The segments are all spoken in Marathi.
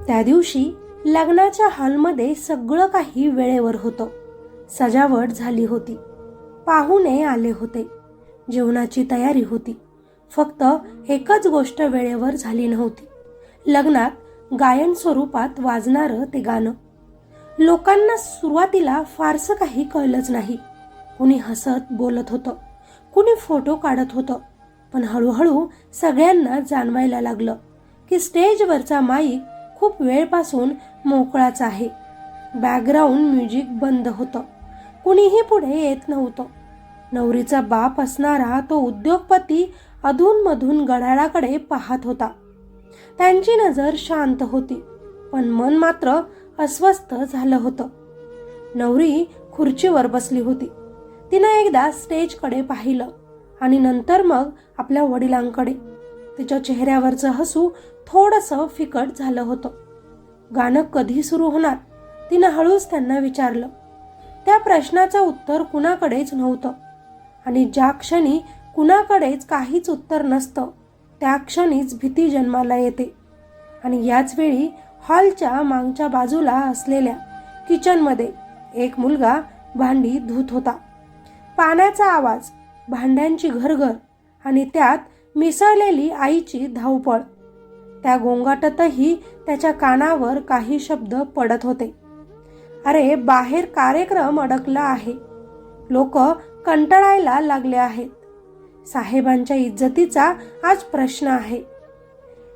त्या दिवशी लग्नाच्या हॉलमध्ये सगळं काही वेळेवर होतं. सजावट झाली होती, पाहुणे आले होते, जेवणाची तयारी होती. फक्त एकच गोष्ट वेळेवर झाली नव्हती. लग्नात गायन स्वरूपात वाजणारं ते गाणं. लोकांना सुरुवातीला फारसं काही कळलंच नाही. कुणी हसत बोलत होतं, कुणी फोटो काढत होतं. पण हळूहळू सगळ्यांना जाणवायला लागलं की स्टेजवरचा माईक खूप वेळपासून मोकळाच आहे. बॅकग्राऊंड म्युझिक बंद होतं. कुणीही पुढे येत नव्हतं. नवरीचा बाप असणारा तो उद्योगपती अधूनमधून घड्याळाकडे पाहत होता. त्यांची नजर शांत होती, पण मन मात्र अस्वस्थ झालं होतं. नवरी खुर्चीवर बसली होती. तिनं एकदा स्टेजकडे पाहिलं आणि नंतर मग आपल्या वडिलांकडे. तिच्या चेहऱ्यावरचं हसू थोडंसं फिकट झालं होतं. गाणं कधी सुरू होणार, तिनं हळूच त्यांना विचारलं. त्या प्रश्नाचं उत्तर कुणाकडेच नव्हतं. आणि ज्या क्षणी कुणाकडेच काहीच उत्तर नसतं, त्या क्षणीच भीती जन्माला येते. आणि याच वेळी हॉलच्या मागच्या बाजूला असलेल्या किचनमध्ये एक मुलगा भांडी धुत होता. पाण्याचा आवाज, भांड्यांची घरघर आणि त्यात मिसळलेली आईची धावपळ. त्या गोंगाटातही त्याच्या कानावर काही शब्द पडत होते. अरे, बाहेर कार्यक्रम अडकला आहे. लोक कंटाळायला लागले आहेत. साहेबांच्या इज्जतीचा आज प्रश्न आहे.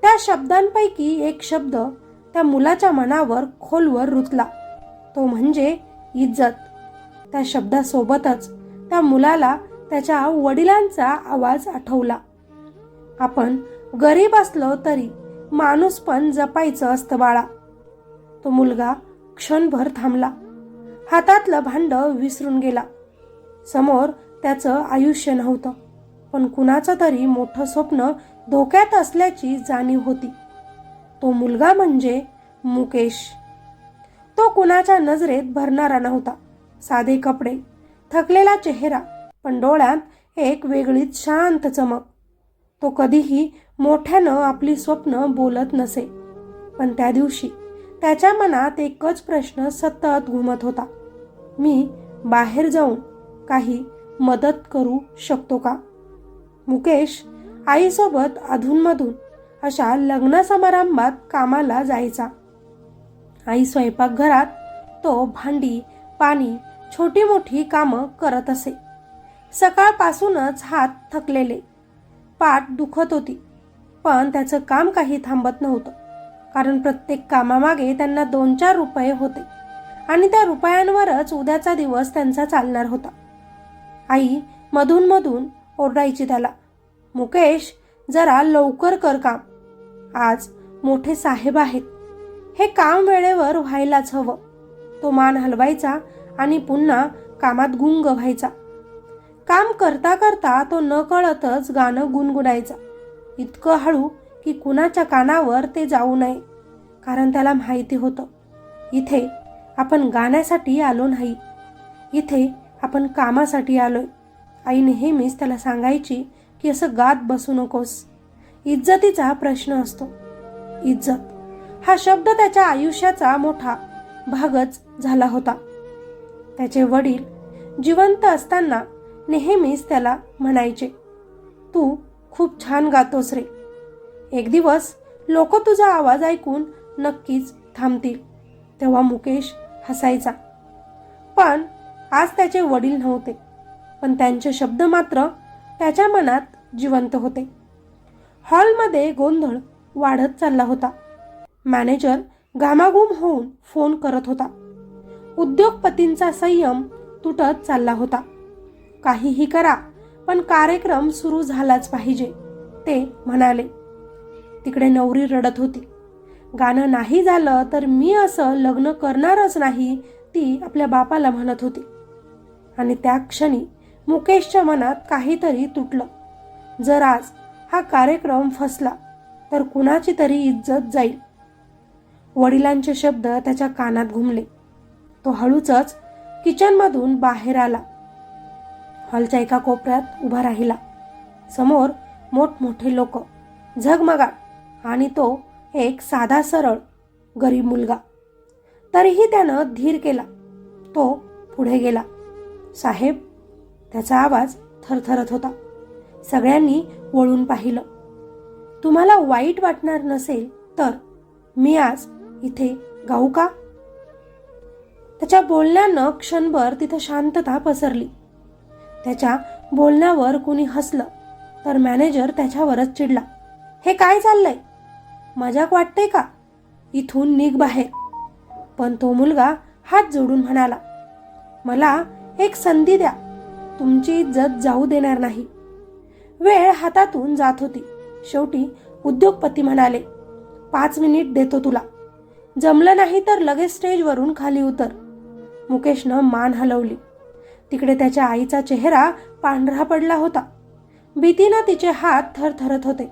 त्या शब्दांपैकी एक शब्द त्या मुलाच्या मनावर खोलवर रुतला. तो म्हणजे इज्जत. त्या शब्दासोबतच त्या मुलाला त्याच्या वडिलांचा आवाज आठवला. आपण गरीब असलो तरी माणूस पण जपायचं असतं बाळा. तो मुलगा क्षणभर थांबला. हातातलं भांड विसरून गेला. समोर त्याचं आयुष्य नव्हतं, पण कुणाचं तरी मोठं स्वप्न धोक्यात असल्याची जाणीव होती. तो मुलगा म्हणजे मुकेश. तो कुणाच्या नजरेत भरणारा नव्हता. साधे कपडे, थकलेला चेहरा, पण डोळ्यात एक वेगळीच शांत चमक. तो कधीही मोठ्यानं आपली स्वप्न बोलत नसे, पण त्या दिवशी त्याच्या मनात एकच प्रश्न सतत घुमत होता. मी बाहेर जाऊन काही मदत करू शकतो का? मुकेश आईसोबत अधूनमधून अशा लग्न समारंभात कामाला जायचा. आई स्वयंपाकघरात, तो भांडी, पाणी, छोटी मोठी कामं करत असे. सकाळपासूनच हात थकलेले, पाठ दुखत होती, पण त्याचं काम काही थांबत नव्हतं. कारण प्रत्येक कामामागे त्यांना 2-4 रुपये होते आणि त्या रुपयांवरच उद्याचा दिवस त्यांचा चालणार होता. आई मधून ओरडायची त्याला, मुकेश, जरा लवकर कर काम. आज मोठे साहेब आहेत. हे काम वेळेवर व्हायलाच हवं. तो मान हलवायचा आणि पुन्हा कामात गुंग व्हायचा. काम करता करता तो न कळतच गाणं गुणगुणायचा. इतकं हळू की कुणाच्या कानावर ते जाऊ नये. कारण त्याला माहिती होतं, इथे आपण गाण्यासाठी आलो नाही, इथे आपण कामासाठी आलोय. आई नेहमीच त्याला सांगायची की असं गात बसू नकोस. इज्जतीचा प्रश्न असतो. इज्जत हा शब्द त्याच्या आयुष्याचा मोठा भागच झाला होता. त्याचे वडील जिवंत असताना नेहमीच त्याला म्हणायचे, तू खूप छान गातोस रे. एक दिवस लोक तुझा आवाज ऐकून नक्कीच थांबतील. तेव्हा मुकेश हसायचा. पण आज त्याचे वडील नव्हते, पण त्यांचे शब्द मात्र त्याच्या मनात जिवंत होते. हॉलमध्ये गोंधळ वाढत चालला होता. मॅनेजर घामाघूम होऊन फोन करत होता. उद्योगपतींचा संयम तुटत चालला होता. काहीही करा, पण कार्यक्रम सुरू झालाच पाहिजे, ते म्हणाले. तिकडे नवरी रडत होती. गाणं नाही झालं तर मी असं लग्न करणारच नाही, ती आपल्या बापाला म्हणत होती. आणि त्या क्षणी मुकेशच्या मनात काहीतरी तुटलं. जर आज हा कार्यक्रम फसला तर कुणाची तरी इज्जत जाईल. वडिलांचे शब्द त्याच्या कानात घुमले. तो हळूच किचनमधून बाहेर आला. हॉलच्या एका कोपऱ्यात उभा राहिला. समोर मोठमोठे लोक, झगमगाट, आणि तो एक साधा सरळ गरीब मुलगा. तरीही त्यानं धीर केला. तो पुढे गेला. साहेब, त्याचा आवाज थरथरत होता. सगळ्यांनी वळून पाहिलं. तुम्हाला वाईट वाटणार नसेल तर मी आज इथे गाऊ का? त्याच्या बोलण्यानं क्षणभर तिथं शांतता पसरली. त्याच्या बोलण्यावर कुणी हसलं तर मॅनेजर त्याच्यावरच चिडला. हे काय चाललंय? मजाक वाटते का? इथून निघ बाहेर. पण तो मुलगा हात जोडून म्हणाला, मला एक संधी द्या. तुमची इज्जत जाऊ देणार नाही. वेळ हातातून जात होती. शेवटी उद्योगपती म्हणाले, 5 मिनिट देतो तुला. जमलं नाही तर लगेच स्टेजवरून खाली उतर. मुकेशनं मान हलवली. तिकडे त्याच्या आईचा चेहरा पांढरा पडला होता. भीतीनं तिचे हात थरथरत होते.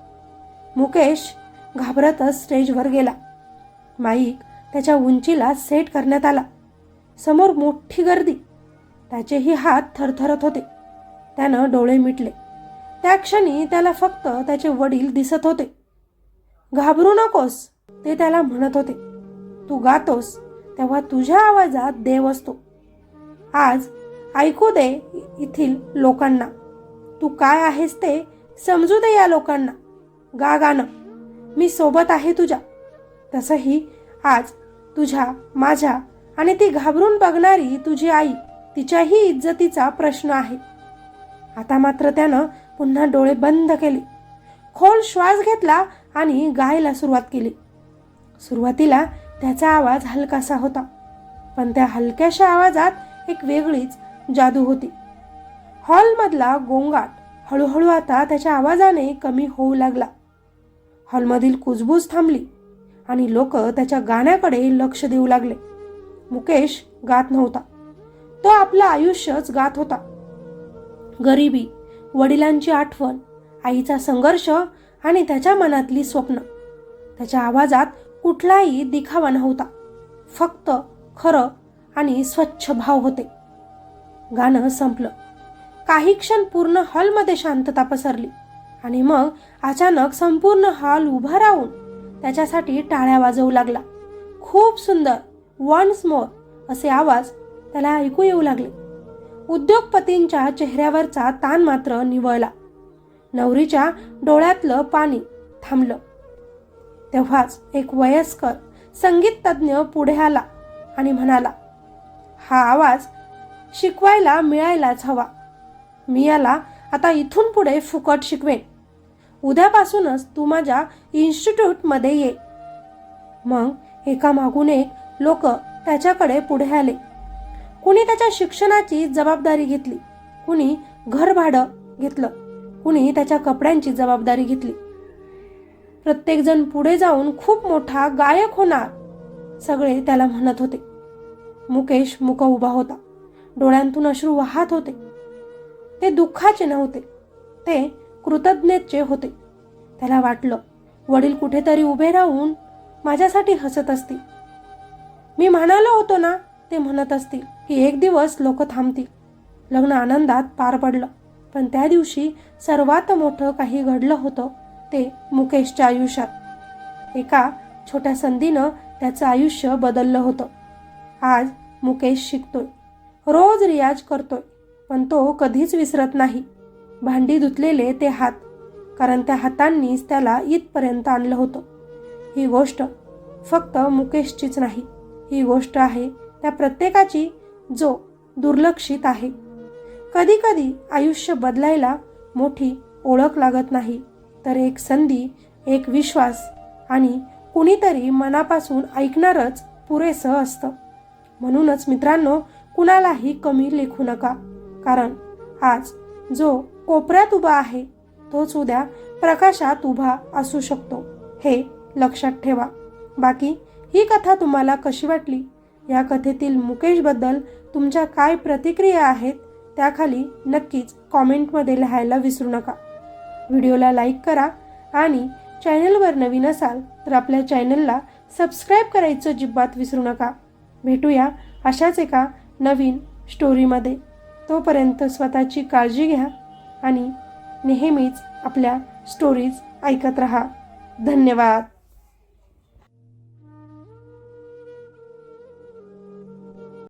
मुकेश घाबरतच स्टेजवर गेला. माईक त्याच्या उंचीला सेट करण्यात आला. समोर मोठी गर्दी. त्याचेही हात थरथरत होते. त्यानं डोळे मिटले. त्या क्षणी त्याला फक्त त्याचे वडील दिसत होते. घाबरू नकोस, ते त्याला म्हणत होते. तू गातोस तेव्हा तुझ्या आवाजात देव असतो. आज ऐकू दे येथील लोकांना. तू काय आहेस ते समजू दे या लोकांना. गा गाणं, मी सोबत आहे तुझ्या. तसंही आज तुझ्या, माझ्या आणि ती घाबरून बघणारी तुझी आई, तिच्याही इज्जतीचा प्रश्न आहे. आता मात्र त्यानं पुन्हा डोळे बंद केले. खोल श्वास घेतला आणि गायला सुरुवात केली. सुरुवातीला त्याचा आवाज हलकासा होता, पण त्या हलक्याशा आवाजात एक वेगळीच जादू होती. हॉलमधला गोंगाट हळूहळू आता त्याच्या आवाजाने कमी होऊ लागला. हॉलमधील कुजबूज थांबली आणि लोक त्याच्या गाण्याकडे लक्ष देऊ लागले. मुकेश गात नव्हता. तो आपलं आयुष्यच गात होता. गरिबी, वडिलांची आठवण, आईचा संघर्ष आणि त्याच्या मनातली स्वप्न. त्याच्या आवाजात कुठलाही दिखावा नव्हता. फक्त खरं आणि स्वच्छ भाव होते. गाणं संपलं. काही क्षण पूर्ण हॉलमध्ये शांतता पसरली आणि मग अचानक संपूर्ण हॉल उभा राहून त्याच्यासाठी टाळ्या वाजवू लागला. खूप सुंदर, वन्स मोर असे आवाज त्याला ऐकू येऊ लागले. उद्योगपतींच्या चेहऱ्यावरचा ताण मात्र निवळला. नवरीच्या डोळ्यातलं पाणी थांबलं. तेव्हाच एक वयस्कर संगीत तज्ञ पुढे आला आणि म्हणाला, हा आवाज शिकवायला मिळायलाच हवा. मी याला आता इथून पुढे फुकट शिकवेन. उद्यापासूनच तू माझ्या इन्स्टिट्यूटमध्ये ये. मग एकामागून एक लोक त्याच्याकडे पुढे आले. कुणी त्याच्या शिक्षणाची जबाबदारी घेतली, कुणी घर भाडं घेतलं, कुणी त्याच्या कपड्यांची जबाबदारी घेतली. प्रत्येक जण पुढे जाऊन खूप मोठा गायक होणार, सगळे त्याला म्हणत होते. मुकेश मुका उभा होता. डोळ्यांतून अश्रू वाहत होते. ते दुःखाचे नव्हते, ते कृतज्ञतेचे होते. त्याला वाटलं, वडील कुठेतरी उभे राहून माझ्यासाठी हसत असतील. मी म्हणालो होतो ना, ते म्हणत असतील की एक दिवस लोक थांबतील. लग्न आनंदात पार पडलं, पण त्या दिवशी सर्वात मोठं काही घडलं होतं ते मुकेशच्या आयुष्यात. एका छोट्या संधीनं त्याचं आयुष्य बदललं होतं. आज मुकेश शिकतोय, रोज रियाज करतोय, पण तो कधीच विसरत नाही भांडी धुतलेले ते हात, कारण त्या हातांनीच त्याला इथपर्यंत आणलं होतं. ही गोष्ट फक्त मुकेशचीच नाही, ही गोष्ट आहे त्या प्रत्येकाची जो दुर्लक्षित आहे. कधी कधी आयुष्य बदलायला मोठी ओळख लागत नाही, तर एक संधी, एक विश्वास आणि कुणीतरी मनापासून ऐकणारच पुरेसं असतं. म्हणूनच मित्रांनो, कुणालाही कमी लेखू नका, कारण आज जो कोपऱ्यात उभा आहे तोच उद्या प्रकाशात उभा असू शकतो, हे लक्षात ठेवा. बाकी ही कथा तुम्हाला कशी वाटली? या कथेतील मुकेशबद्दल तुमच्या काय प्रतिक्रिया आहेत त्याखाली नक्कीच कॉमेंटमध्ये लिहायला विसरू नका. व्हिडिओला लाईक करा आणि चॅनलवर नवीन असाल तर आपल्या चॅनलला सबस्क्राईब करायचं अजिबात विसरू नका. भेटूया अशाच एका नवीन स्टोरीमध्ये. तोपर्यंत स्वतःची काळजी घ्या आणि नेहमीच आपल्या स्टोरीज ऐकत रहा. धन्यवाद.